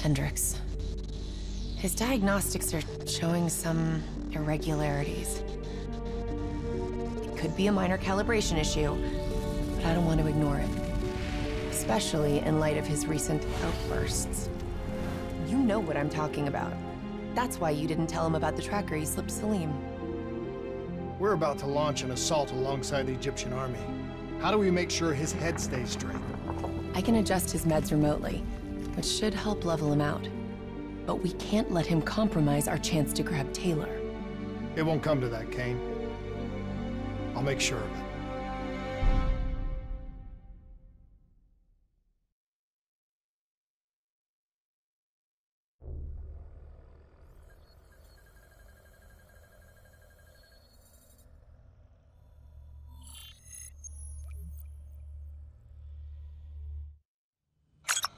Hendricks. His diagnostics are showing some irregularities. It could be a minor calibration issue, but I don't want to ignore it. Especially in light of his recent outbursts. You know what I'm talking about. That's why you didn't tell him about the tracker he slipped Salim. We're about to launch an assault alongside the Egyptian army. How do we make sure his head stays straight? I can adjust his meds remotely, which should help level him out. But we can't let him compromise our chance to grab Taylor. It won't come to that, Kane. I'll make sure of it.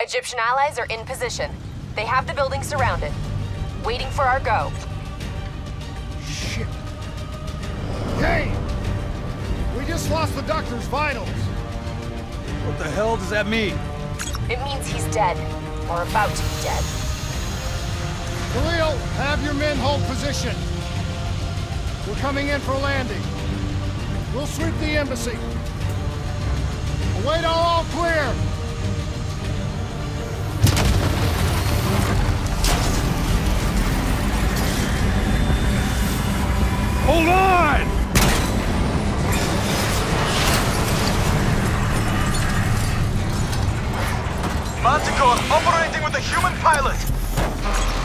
Egyptian allies are in position. They have the building surrounded, waiting for our go. Shit. Hey! We just lost the doctor's vitals. What the hell does that mean? It means he's dead, or about to be dead. Khalil, have your men hold position. We're coming in for landing. We'll sweep the embassy. Await all clear. Hold on! Manticore operating with a human pilot.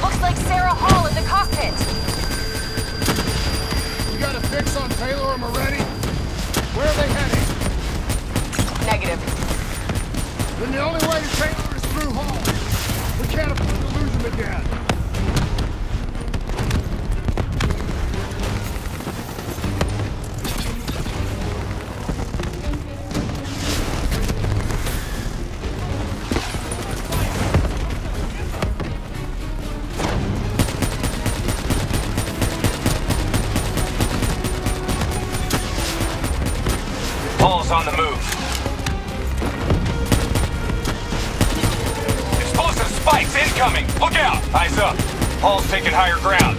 Looks like Sarah Hall in the cockpit. You got a fix on Taylor and Moretti? Where are they heading? Negative. Then the only way to Taylor is through Hall. We can't afford to lose him again. Hall's on the move. Explosive spikes incoming! Look out! Eyes up. Hall's taking higher ground.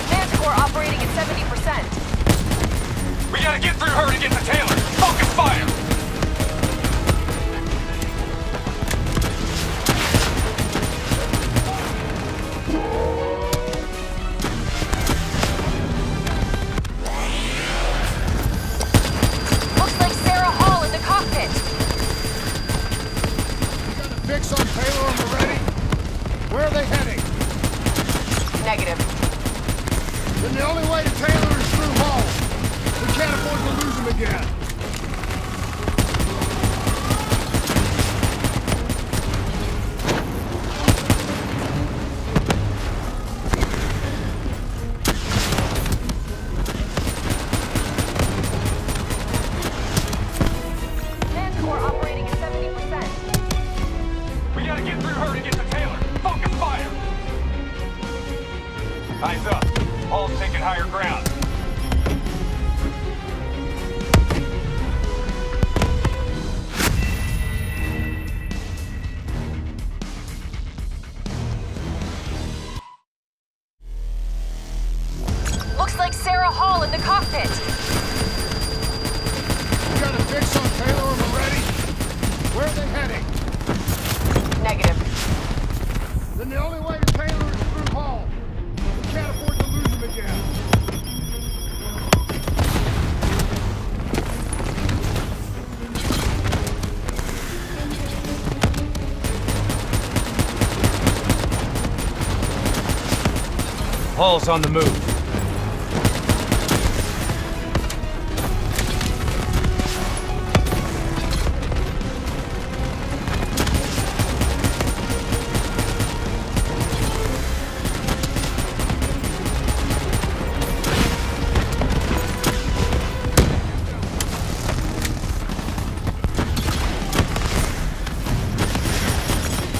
Manticore operating at 70%. We gotta get through her to get to Taylor. Focus fire! Looks like Sarah Hall in the cockpit. You got a fix on Taylor and Moretti? Where are they heading? Negative. Then the only way to Taylor is through Hall. We can't afford to lose him again. Manticore operating at 70%. We gotta get through her to get to Taylor. Focus fire! Eyes up. Hall's taking higher ground. Looks like Sarah Hall in the cockpit. You got a fix on Taylor and Moretti? Where are they heading? Negative. Then the only way to Taylor is through Hall. We can't afford to lose him again. Hall's on the move.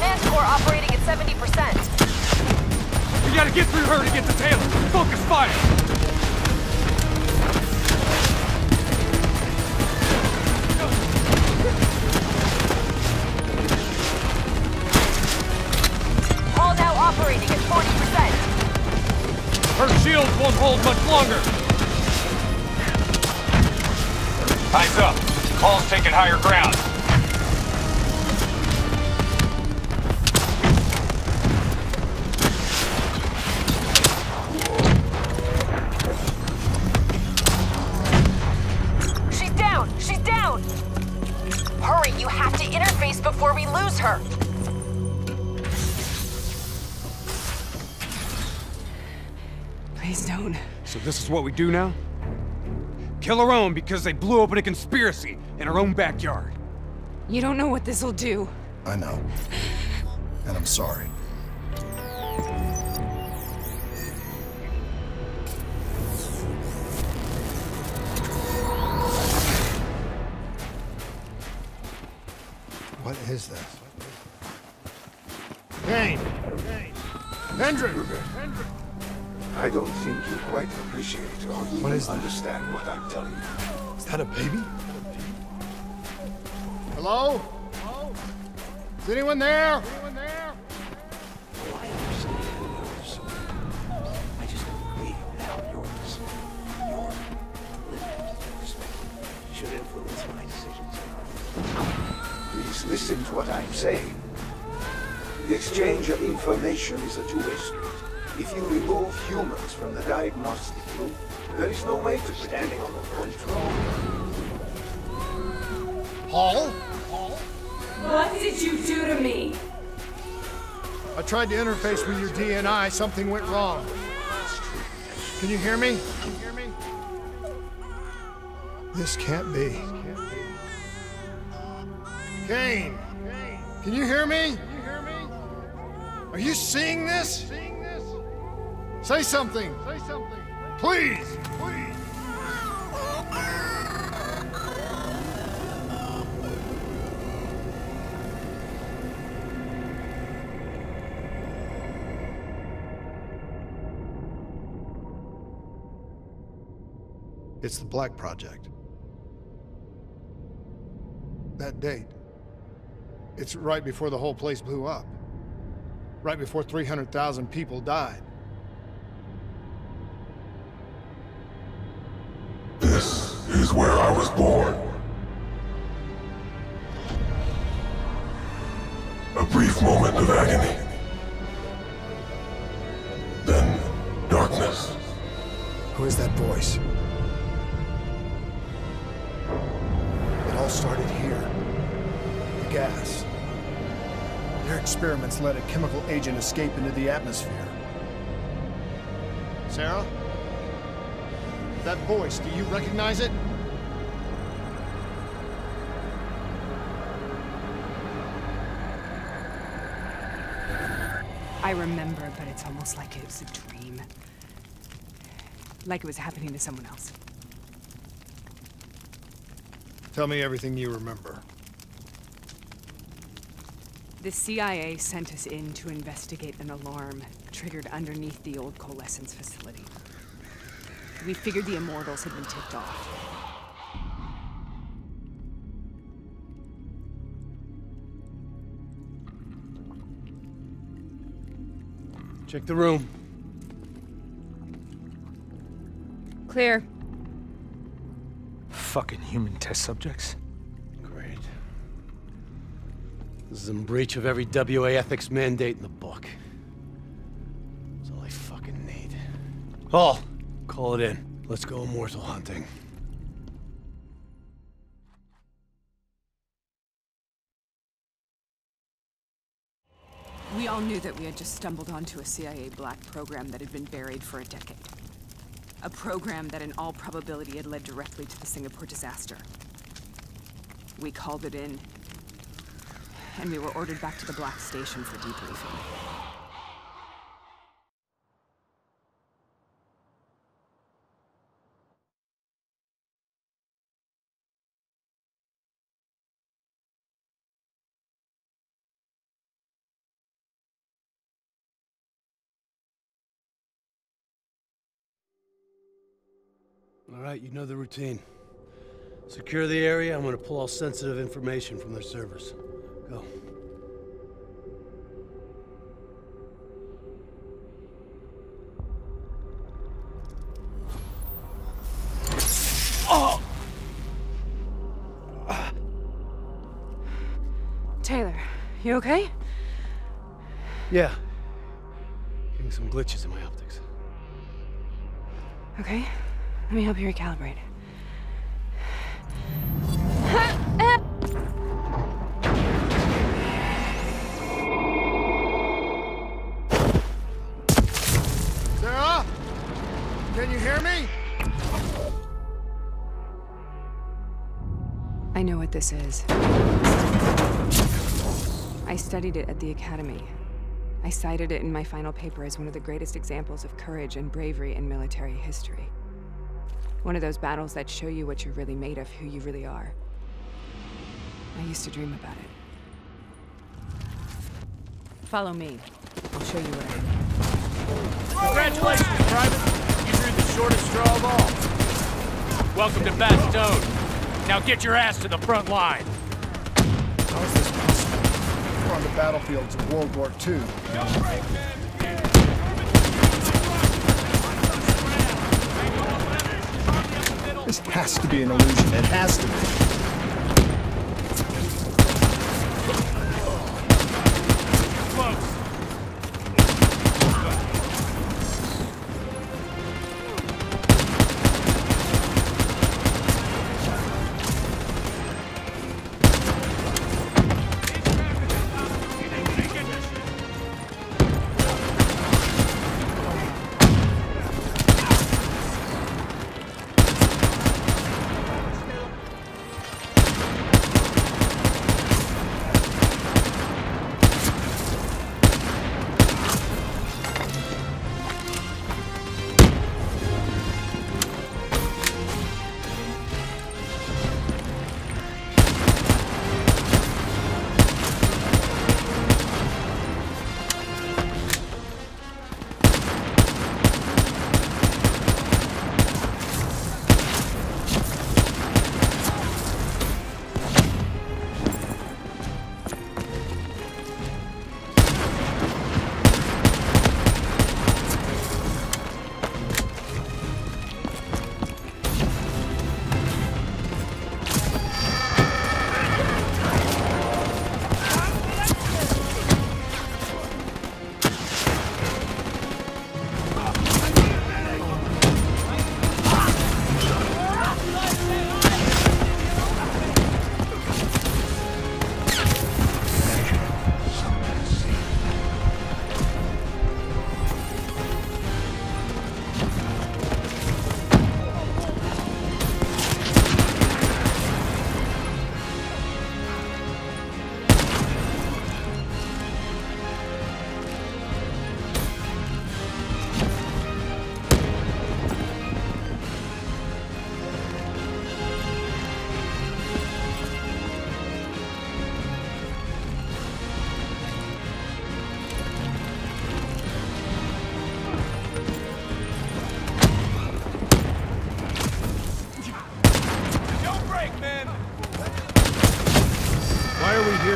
Manticore operating at 70%. We gotta get through her to get to Taylor. Focus fire! Her shields won't hold much longer! Eyes up. Paul's taking higher ground. She's down! She's down! Hurry, you have to interface before we lose her! Please don't. So this is what we do now? Kill our own because they blew open a conspiracy in our own backyard. You don't know what this'll do. I know. And I'm sorry. What is this? Kane! Hendrik! I don't think you quite appreciate or What is that? understand what I'm telling you. Is that a baby? Hello? Hello? Is anyone there? Anyone there? I understand yours. I just agree with how yours, your limited perspective, should influence my decisions. Please listen to what I'm saying. The exchange of information is a two-way street. If you remove humans from the diagnostic loop, there is no way to standing on the control. Paul? What did you do to me? I tried to interface with your DNI. Something went wrong. Can you hear me? Can you hear me? This can't be. Kane! Can you hear me? Are you seeing this? Say something! Say something! Please! Please! It's the Black Project. That date. It's right before the whole place blew up. Right before 300,000 people died. This is where I was born. A brief moment of agony. Then, darkness. Who is that voice? It all started here. The gas. Their experiments let a chemical agent escape into the atmosphere. Sarah? That voice, do you recognize it? I remember, but it's almost like it was a dream. Like it was happening to someone else. Tell me everything you remember. The CIA sent us in to investigate an alarm triggered underneath the old coalescence facility. We figured the Immortals had been tipped off. Check the room. Clear. Fucking human test subjects. Great. This is in breach of every WA ethics mandate in the book. That's all I fucking need. Paul, call it in. Let's go immortal hunting. We all knew that we had just stumbled onto a CIA black program that had been buried for a decade. A program that in all probability had led directly to the Singapore disaster. We called it in, and we were ordered back to the Black Station for debriefing. All right, you know the routine. Secure the area. I'm gonna pull all sensitive information from their servers. Go. You okay? Yeah. Getting some glitches in my optics. Okay. Let me help you recalibrate. Sarah? Can you hear me? I know what this is. I studied it at the Academy. I cited it in my final paper as one of the greatest examples of courage and bravery in military history. One of those battles that show you what you're really made of, who you really are. I used to dream about it. Follow me. I'll show you what I know. Congratulations, Private! You drew the shortest straw of all. Welcome to Bastogne. Now get your ass to the front line. How is this possible? We're on the battlefields of World War II. This has to be an illusion. It has to be.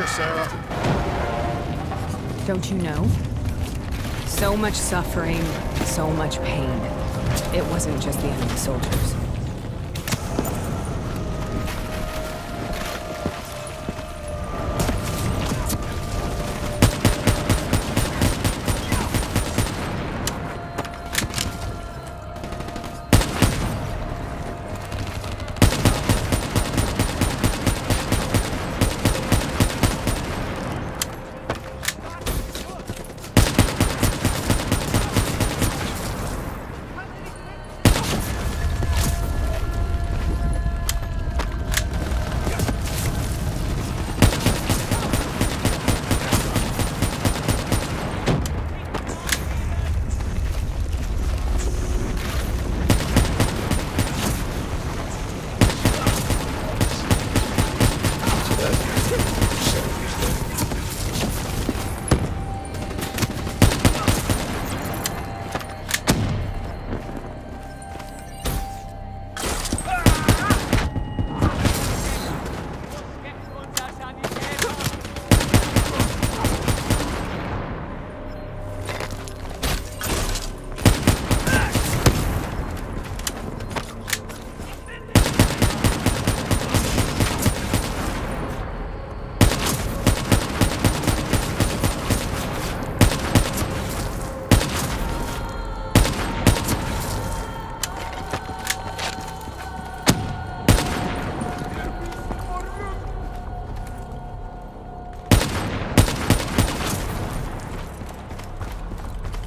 Sarah. Don't you know? So much suffering, so much pain. It wasn't just the enemy soldiers.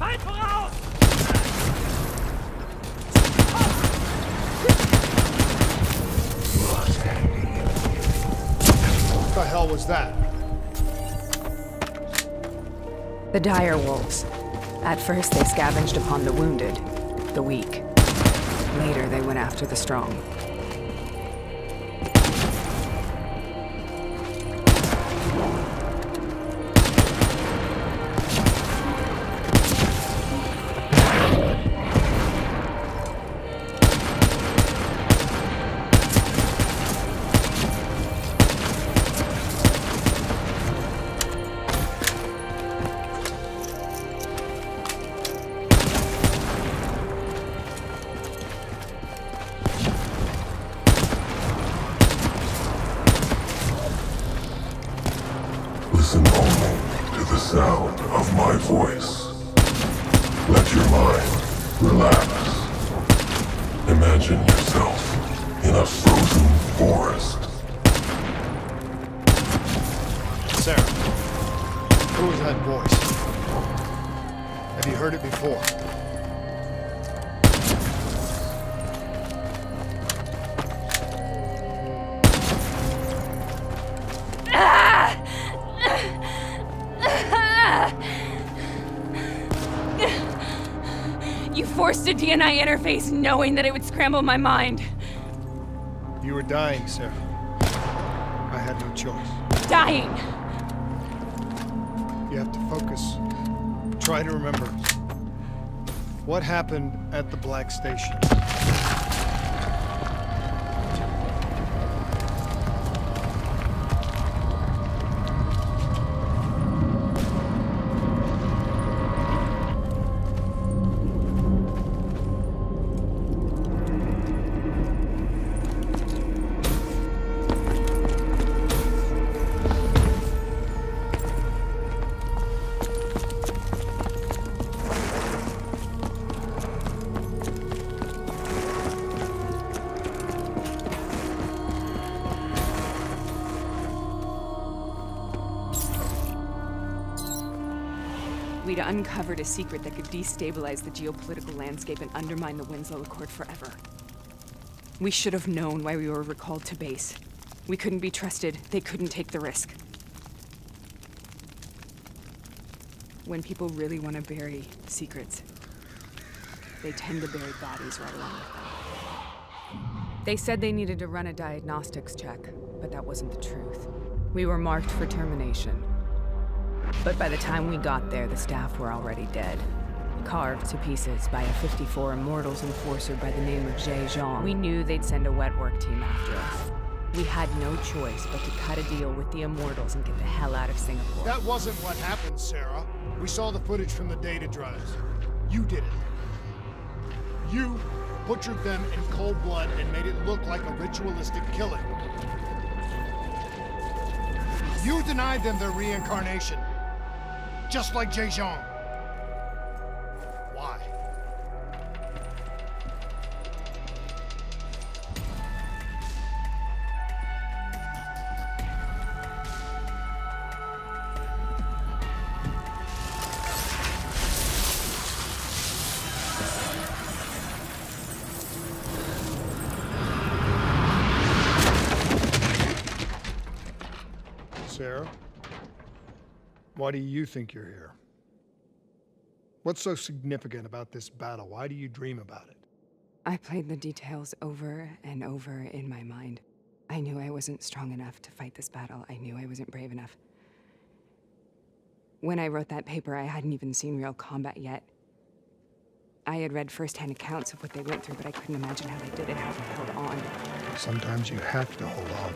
Halt voraus! What the hell was that? The dire wolves. At first, they scavenged upon the wounded, the weak. Later, they went after the strong. Listen only to the sound of my voice. Let your mind relax. Imagine yourself in a frozen forest. Sarah, who was that voice? Have you heard it before? You forced a DNI interface knowing that it would scramble my mind. You were dying, Sarah. I had no choice. Dying! You have to focus. Try to remember. What happened at the Black Station? We'd uncovered a secret that could destabilize the geopolitical landscape and undermine the Winslow Accord forever. We should have known why we were recalled to base. We couldn't be trusted. They couldn't take the risk. When people really want to bury secrets, they tend to bury bodies right along with them. They said they needed to run a diagnostics check, but that wasn't the truth. We were marked for termination. But by the time we got there, the staff were already dead. Carved to pieces by a 54 Immortals enforcer by the name of Jay Zhang. We knew they'd send a wet work team after us. We had no choice but to cut a deal with the Immortals and get the hell out of Singapore. That wasn't what happened, Sarah. We saw the footage from the data drives. You did it. You butchered them in cold blood and made it look like a ritualistic killing. You denied them their reincarnation. Just like Jay Zhang. Why? Sarah? Why do you think you're here? What's so significant about this battle? Why do you dream about it? I played the details over and over in my mind. I knew I wasn't strong enough to fight this battle. I knew I wasn't brave enough. When I wrote that paper, I hadn't even seen real combat yet. I had read first-hand accounts of what they went through, but I couldn't imagine how they did it, how they held on. Sometimes you have to hold on.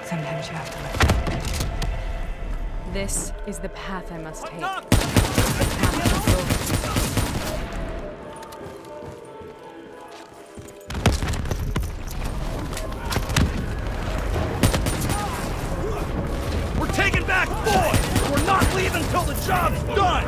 Sometimes you have to let go. This is the path I must take. The path to fulfill. We're taking back Boy! We're not leaving till the job's done!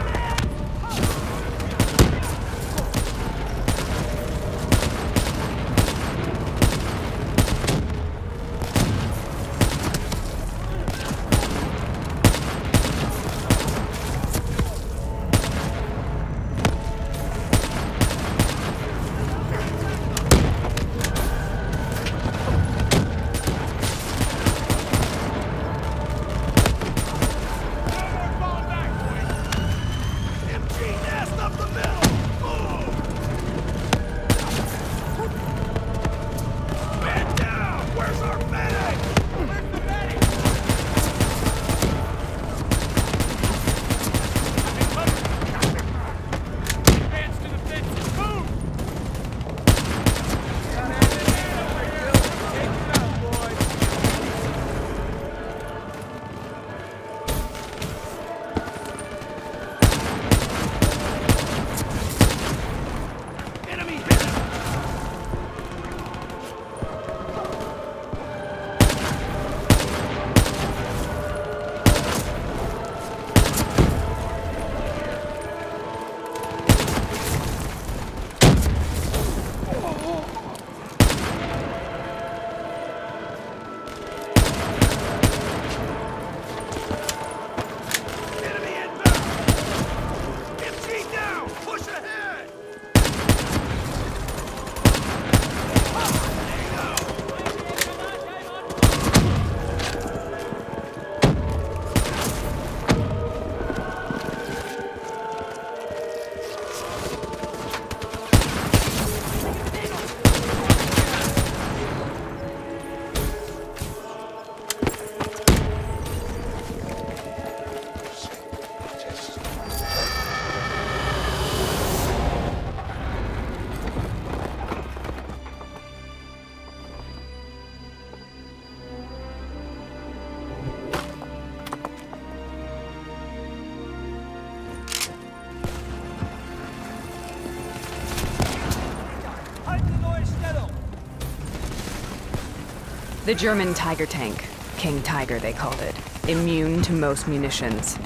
The German Tiger tank. King Tiger, they called it. Immune to most munitions.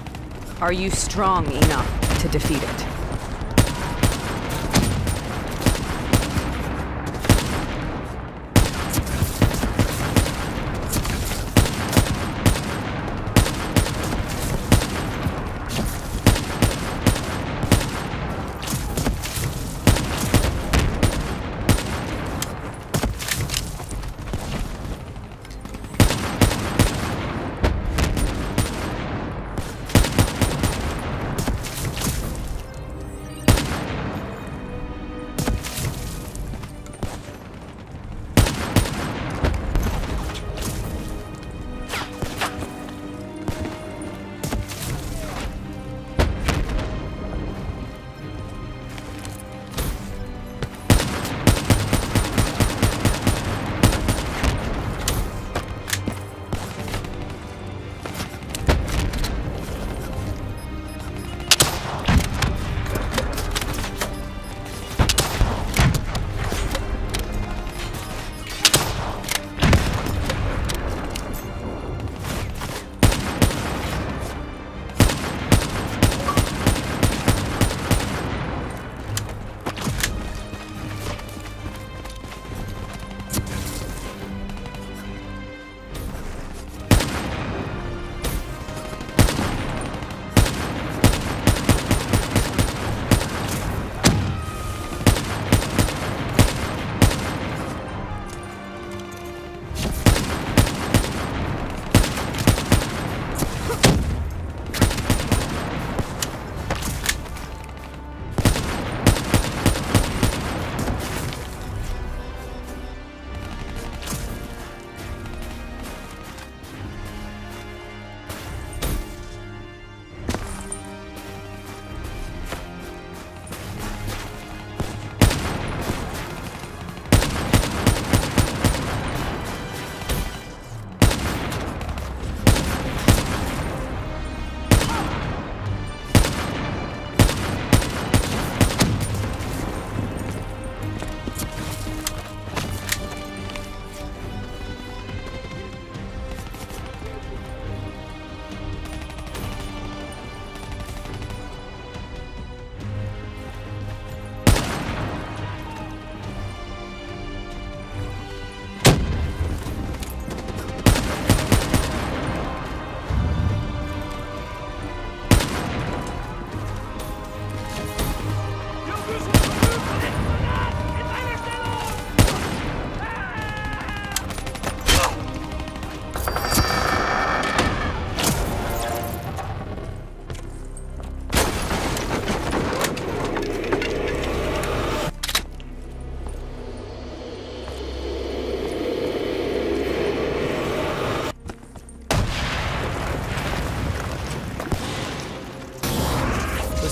Are you strong enough to defeat it?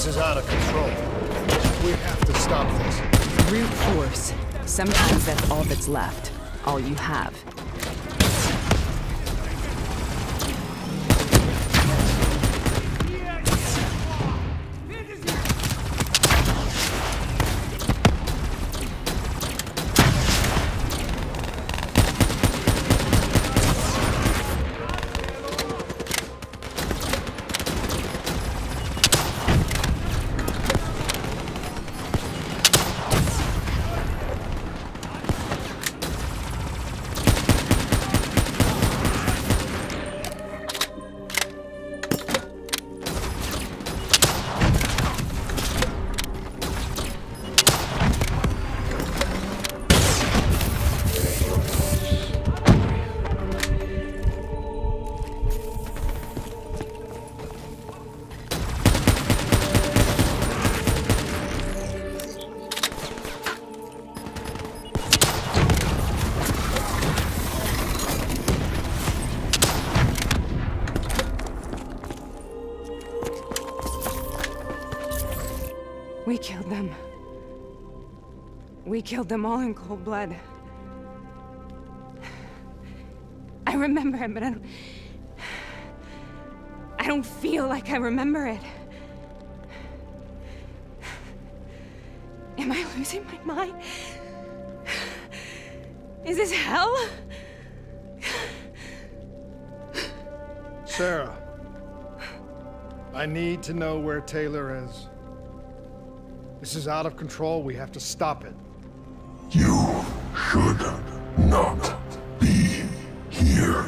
This is out of control. We have to stop this. Brute force. Sometimes that's all that's left. All you have. We killed them. We killed them all in cold blood. I remember it, but I don't feel like I remember it. Am I losing my mind? Is this hell? Sarah, I need to know where Taylor is. This is out of control. We have to stop it. You should not be here.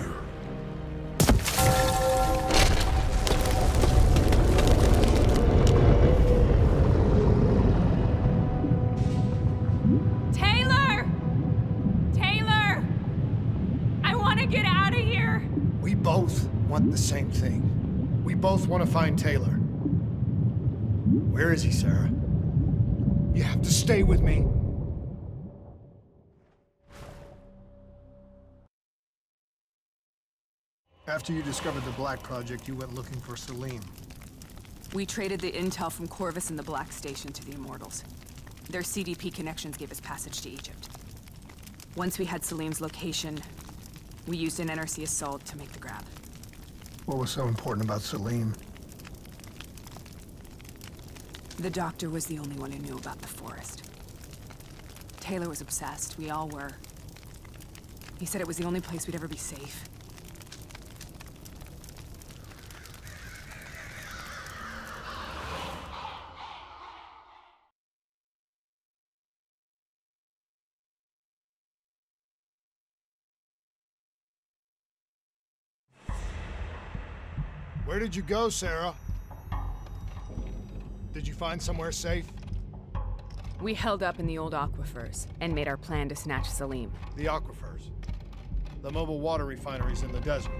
Taylor! Taylor! I want to get out of here! We both want the same thing. We both want to find Taylor. Where is he, Sarah? You have to stay with me. After you discovered the Black Project, you went looking for Salim. We traded the intel from Corvus and the Black Station to the Immortals. Their CDP connections gave us passage to Egypt. Once we had Salim's location, we used an NRC assault to make the grab. What was so important about Salim? The doctor was the only one who knew about the forest. Taylor was obsessed. We all were. He said it was the only place we'd ever be safe. Where did you go, Sarah? Did you find somewhere safe? We held up in the old aquifers and made our plan to snatch Salim. The aquifers? The mobile water refineries in the desert?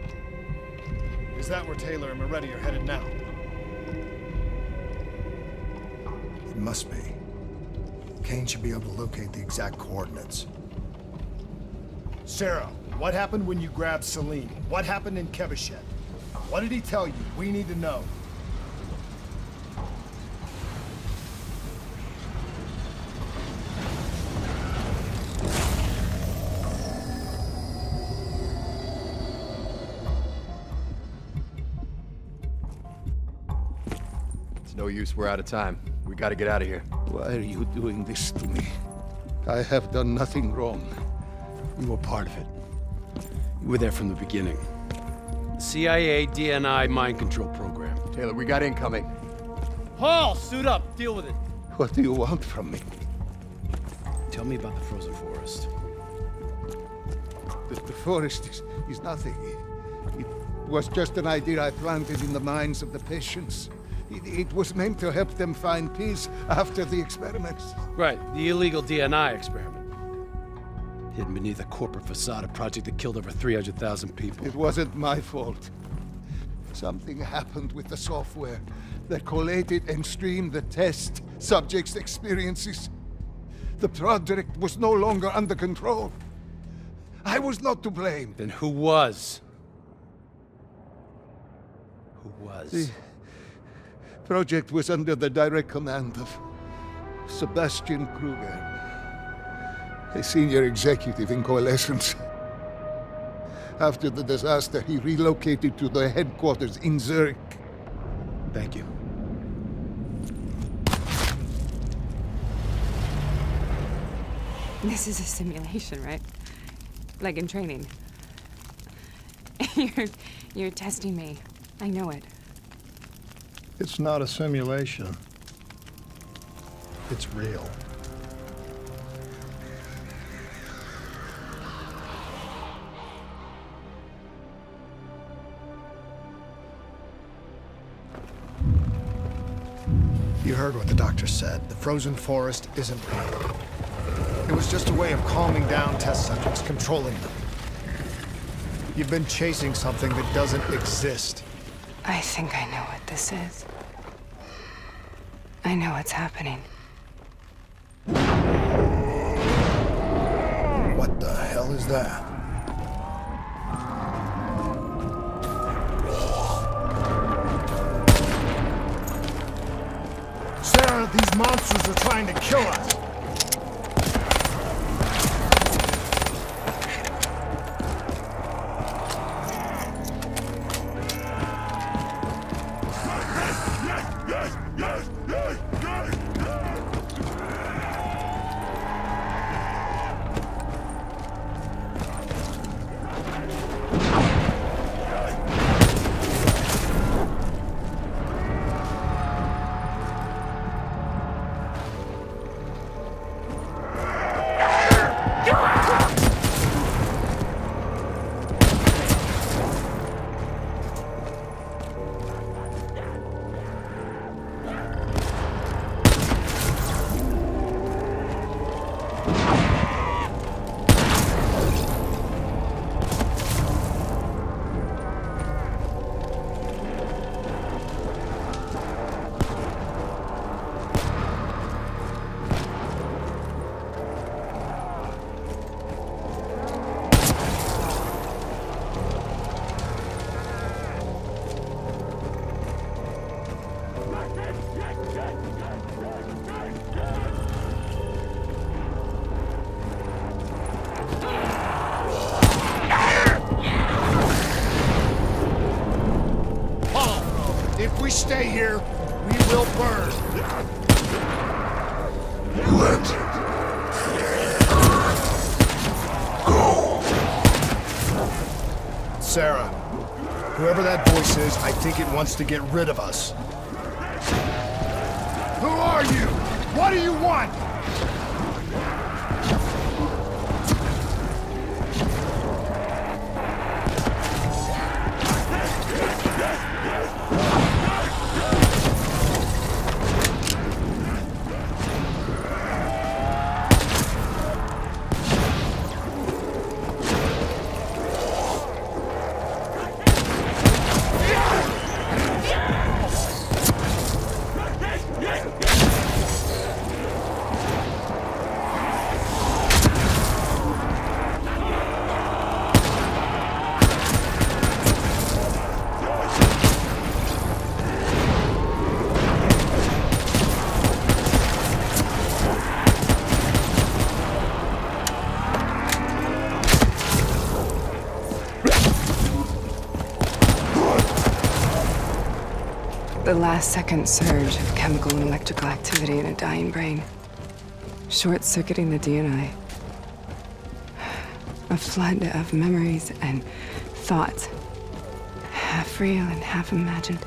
Is that where Taylor and Moretti are headed now? It must be. Kane should be able to locate the exact coordinates. Sarah, what happened when you grabbed Salim? What happened in Kebashet? What did he tell you? We need to know. It's no use, we're out of time. We gotta get out of here. Why are you doing this to me? I have done nothing wrong. You were part of it. You were there from the beginning. The CIA, DNI, mind control program. Taylor, we got incoming. Paul, suit up. Deal with it. What do you want from me? Tell me about the frozen forest. The forest is nothing. It was just an idea I planted in the minds of the patients. It was meant to help them find peace after the experiments. Right, the illegal DNI experiment. Hidden beneath a corporate facade, a project that killed over 300,000 people. It wasn't my fault. Something happened with the software that collated and streamed the test subjects' experiences. The project was no longer under control. I was not to blame. Then who was? Who was? The project was under the direct command of Sebastian Kruger, a senior executive in Coalescence. After the disaster, he relocated to the headquarters in Zurich. Thank you. This is a simulation, right? Like in training. You're testing me. I know it. It's not a simulation. It's real. You heard what the doctor said. The frozen forest isn't real. It was just a way of calming down test subjects, controlling them. You've been chasing something that doesn't exist. I think I know what this is. I know what's happening. What the hell is that? Sarah, these monsters are trying to kill us. stay here, we will burn. Let go. Sarah, whoever that voice is, I think it wants to get rid of us. Who are you? What do you want? The last-second surge of chemical and electrical activity in a dying brain. Short-circuiting the DNA. A flood of memories and thoughts. Half real and half imagined.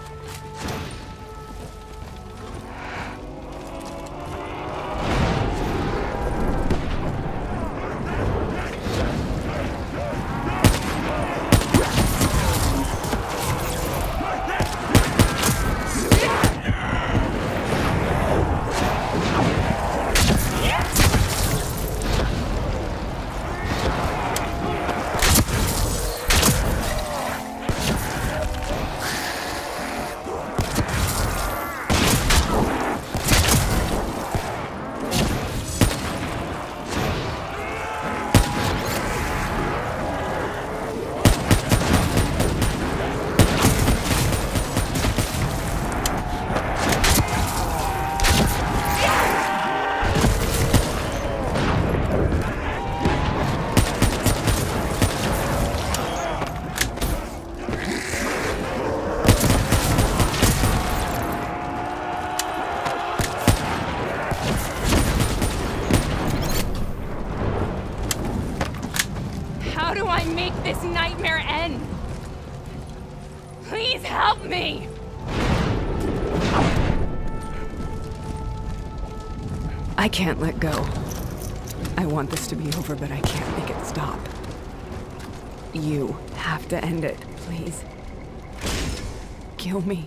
How do I make this nightmare end? Please help me! I can't let go. I want this to be over, but I can't make it stop. You have to end it, please. Kill me.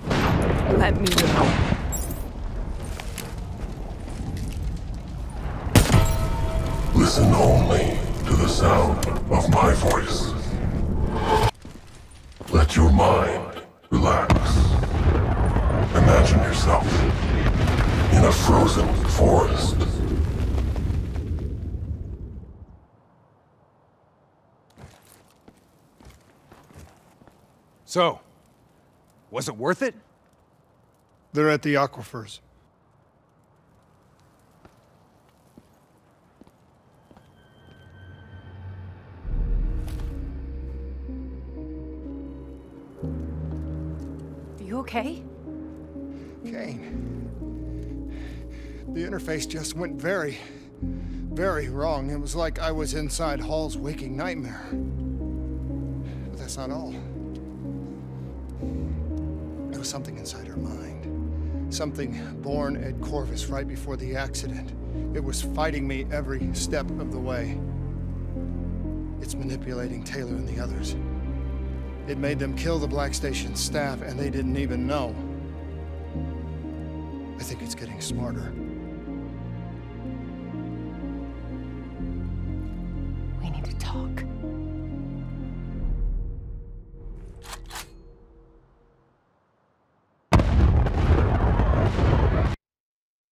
Let me go. Listen only to the sound of my voice. Let your mind relax. Imagine yourself in a frozen forest. So, was it worth it? They're at the aquifers. You okay? Kane. The interface just went very, very wrong. It was like I was inside Hall's waking nightmare. But that's not all. It was something inside her mind. Something born at Corvus right before the accident. It was fighting me every step of the way. It's manipulating Taylor and the others. It made them kill the Black Station staff, and they didn't even know. I think it's getting smarter.